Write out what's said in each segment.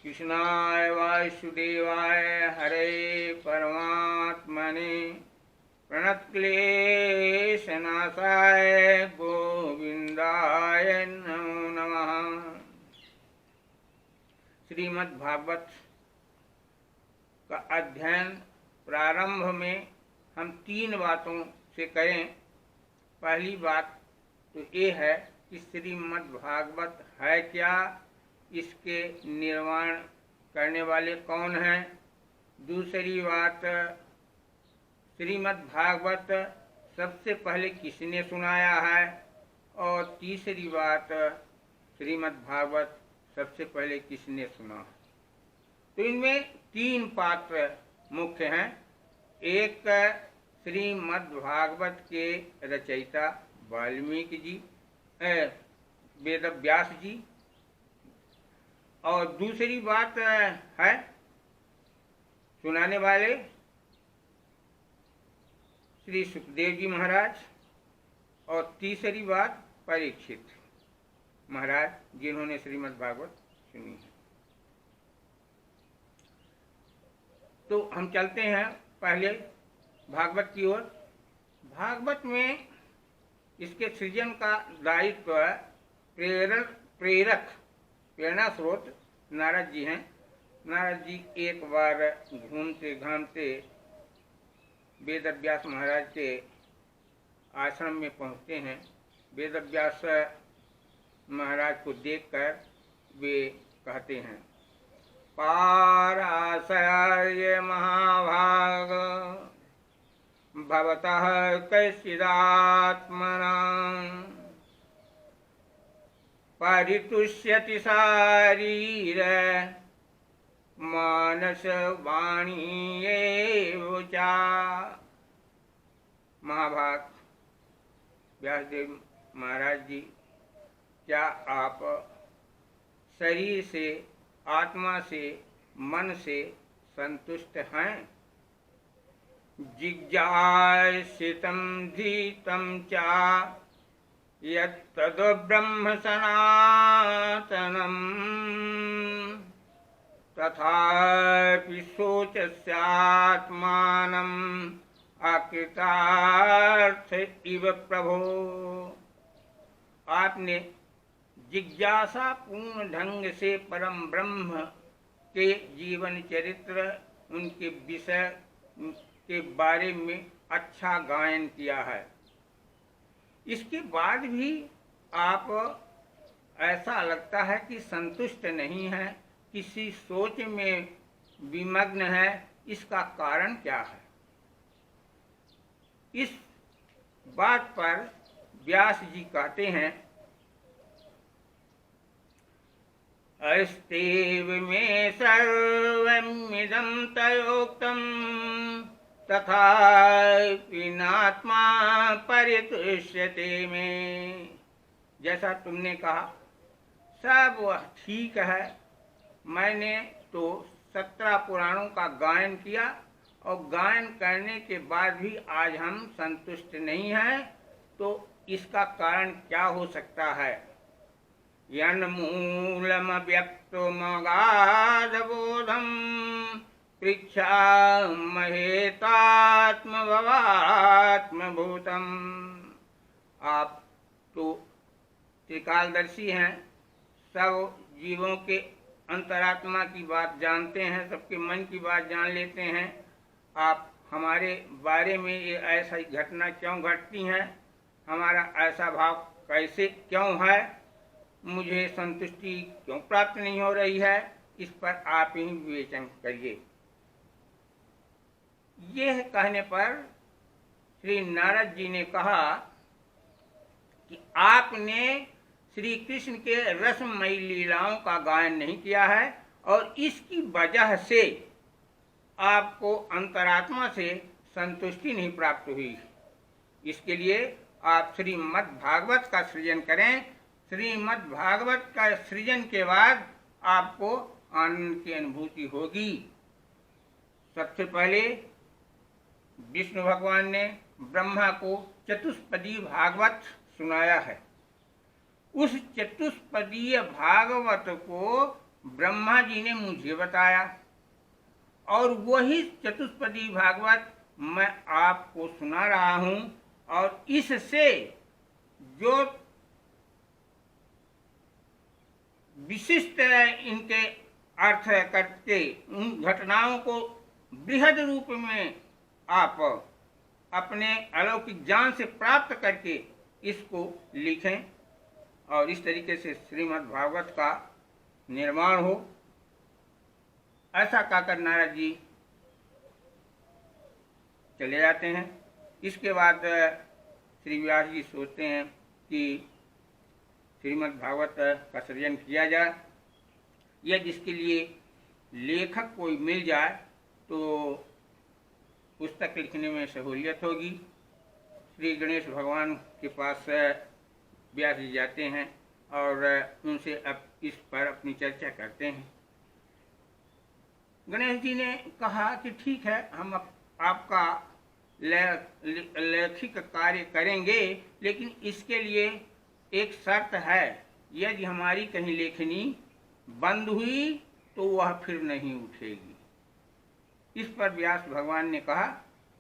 कृष्णाय वासुदेवाय हरे परमात्मने प्रणतक्लेशनाशाय गोविंदाय नमो नमः। श्रीमद्भागवत का अध्ययन प्रारंभ में हम 3 बातों से करें। पहली बात तो ये है कि श्रीमद्भागवत है क्या, इसके निर्माण करने वाले कौन हैं। दूसरी बात, श्रीमद्भागवत सबसे पहले किसने सुनाया है। और तीसरी बात, श्रीमद्भागवत सबसे पहले किसने सुना। तो इनमें 3 पात्र मुख्य हैं। एक श्रीमद्भागवत के रचयिता वाल्मीकि जी, वेदव्यास जी, और दूसरी बात है सुनाने वाले श्री सुखदेव जी महाराज, और तीसरी बात परीक्षित महाराज जिन्होंने श्रीमद्भागवत सुनी है। तो हम चलते हैं पहले भागवत की ओर। भागवत में इसके सृजन का दायित्व प्रेरणा स्रोत नारद जी हैं। नारद जी एक बार घूमते घामते वेदव्यास महाराज के आश्रम में पहुंचते हैं। वेदव्यास महाराज को देखकर वे कहते हैं, पाराशर्य महाभाग भवतः कैश्चिदात्मना परितुष्यति शारीर मानस वाणी एव चा। महाभाग व्यासदेव महाराज जी, क्या आप शरीर से, आत्मा से, मन से संतुष्ट हैं। जिज्ञासितं धीतं चा यत्तद् ब्रह्म सनातनम् तथापि शोचस्यात्मानम् अकृतार्थ इव प्रभो। आपने जिज्ञासा पूर्ण ढंग से परम ब्रह्म के जीवन चरित्र, उनके विषय के बारे में अच्छा गायन किया है। इसके बाद भी आप ऐसा लगता है कि संतुष्ट नहीं है, किसी सोच में विमग्न है। इसका कारण क्या है। इस बात पर व्यास जी कहते हैं, अस्तेव में सर्वमिदं तयोक्तम् तथापि नात्मा परितुष्यते में। जैसा तुमने कहा सब वह ठीक है। मैंने तो 17 पुराणों का गायन किया और गायन करने के बाद भी आज हम संतुष्ट नहीं हैं। तो इसका कारण क्या हो सकता है। यन्मूलम व्यक्तमगाधबोधम पृच्छामहेतात्मभवात्मभूतम्। आप तो त्रिकालदर्शी हैं, सब जीवों के अंतरात्मा की बात जानते हैं, सबके मन की बात जान लेते हैं। आप हमारे बारे में ये ऐसा घटना क्यों घटती हैं, हमारा ऐसा भाव कैसे क्यों है, मुझे संतुष्टि क्यों प्राप्त नहीं हो रही है, इस पर आप ही विवेचन करिए। यह कहने पर श्री नारद जी ने कहा कि आपने श्री कृष्ण के रसमयी लीलाओं का गायन नहीं किया है और इसकी वजह से आपको अंतरात्मा से संतुष्टि नहीं प्राप्त हुई। इसके लिए आप श्रीमद्भागवत का सृजन करें। श्रीमद्भागवत का सृजन के बाद आपको आनंद की अनुभूति होगी। सबसे पहले विष्णु भगवान ने ब्रह्मा को चतुष्पदी भागवत सुनाया है। उस चतुष्पदीय भागवत को ब्रह्मा जी ने मुझे बताया और वही चतुष्पदी भागवत मैं आपको सुना रहा हूं। और इससे जो विशिष्ट इनके अर्थ करके उन घटनाओं को बृहद रूप में आप अपने अलौकिक ज्ञान से प्राप्त करके इसको लिखें और इस तरीके से श्रीमद् भागवत का निर्माण हो। ऐसा कहकर नारद जी चले जाते हैं। इसके बाद श्री व्यास जी सोचते हैं कि श्रीमद् भागवत का सृजन किया जाए, या जिसके लिए लेखक कोई मिल जाए तो पुस्तक लिखने में सहूलियत होगी। श्री गणेश भगवान के पास व्यास जी जाते हैं और उनसे अब इस पर अपनी चर्चा करते हैं। गणेश जी ने कहा कि ठीक है, हम आपका लैखिक कार्य करेंगे, लेकिन इसके लिए एक शर्त है, यदि हमारी कहीं लेखनी बंद हुई तो वह फिर नहीं उठेगी। इस पर व्यास भगवान ने कहा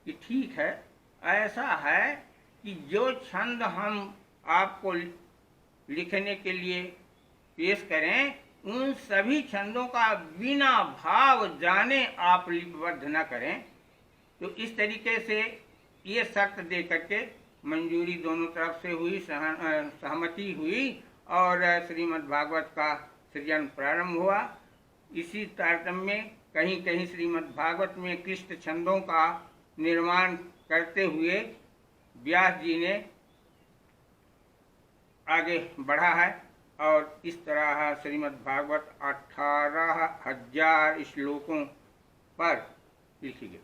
कि ठीक है, ऐसा है कि जो छंद हम आपको लिखने के लिए पेश करें, उन सभी छंदों का बिना भाव जाने आप लिपिबद्ध न करें। तो इस तरीके से ये शर्त दे करके मंजूरी दोनों तरफ से हुई, सहमति हुई और श्रीमद् भागवत का सृजन प्रारंभ हुआ। इसी तारतम्य में कहीं कहीं श्रीमद् भागवत में क्लिष्ट छंदों का निर्माण करते हुए व्यास जी ने आगे बढ़ा है और इस तरह श्रीमद् भागवत 18,000 श्लोकों पर लिखी गई।